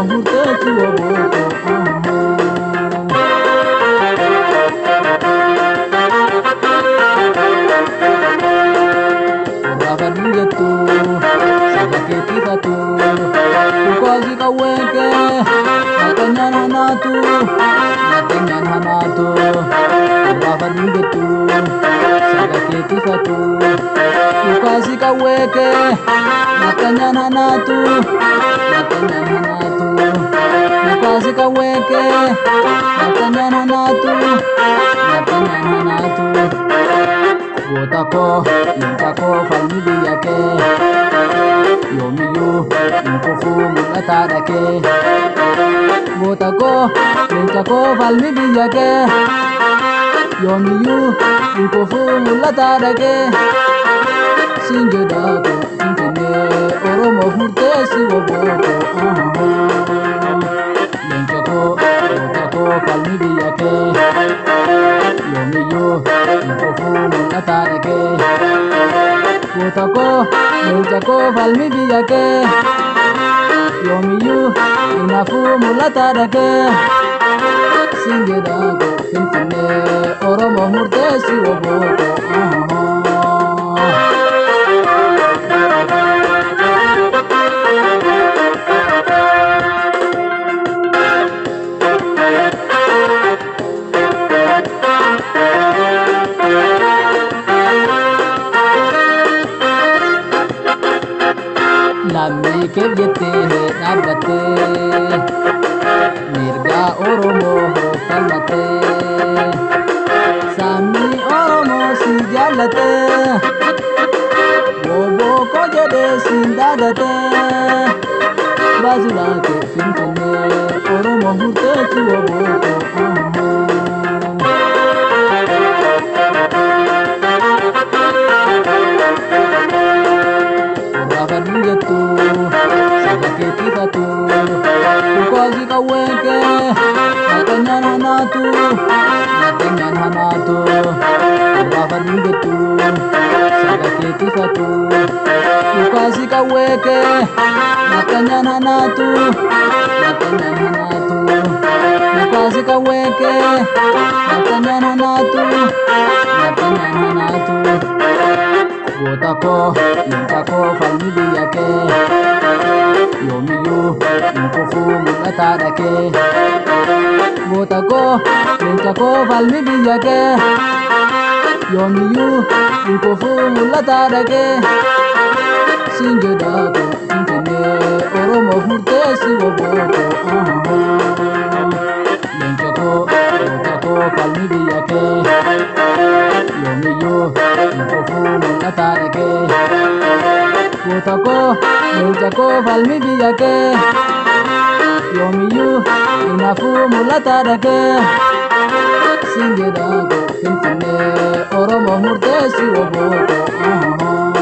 murteessi wabooko. Raafadhu jettu saba keetifatu dhukaasi qawweenke naqanyaan hanaatu naqanyaan hanaatu. Raafadhu jettu saba keetifatu dhukaasi qawweenke naqanyaan hanaatu naqanyaan hanaatu. Dhukaasi qawweenke naqanyaan hanaatu naqanyaan hanaatu. Goota koo leenca koo falmi biyya kee yoomiyyuu hin kufuu mul'ataadha kee. Goota koo leenca koo falmi biyya kee yoomiyyuu hin kufuu mul'ataadha kee. Siin jedhaa koo Finfinnee Oromoof murteessi wabooko. Leenca koo goota koo falmi biyya kee yoomiyyuu hin kufuu mul'ataadha kee. Goota koo leenca koo falmi biyya kee yoomiyyuu hin hafuu mul'ataadha kee. Siin jedhaa koo Finfinnee Oromoof murteessi wabooko. Lammii keef jettee dhaabbattee mirga Oromoo falmattee sabni Oromoo si jaallatee wabooko jedhee siin dhaadatee. Baasuudhaan kee Finfinnee Oromoof murteessi wabooko. Raafadhu jettu saba keetifatu dhukaasi qawweenke naqanyaan hanaatu naqanyaan hanaatu. Raafadhu jettu saba keetifatu dhukaasi qawweenke naqanyaan hanaatu naqanyaan hanaatu. Dhukaasi qawweenke naqanyaan hanaatu naqanyaan hanaatu. Goota koo leenca koo falmi biyya kee yoomiyyuu hin kufuu mul'ataadha kee. Goota koo leenca koo falmi biyya kee yoomiyyuu hin kufuu mul'ataadha kee. Siin jedhaa koo Finfinnee Oromoof murteessi wabooko. Leenca koo goota koo falmi biyya kee yoomiyyuu hin kufuu mul'ataadha kee. Goota koo leenca koo falmi biyya kee yoomiyyuu hin hafuu mul'ataadha kee. Siin jedhaa koo Finfinnee Oromoof murteessi wabooko.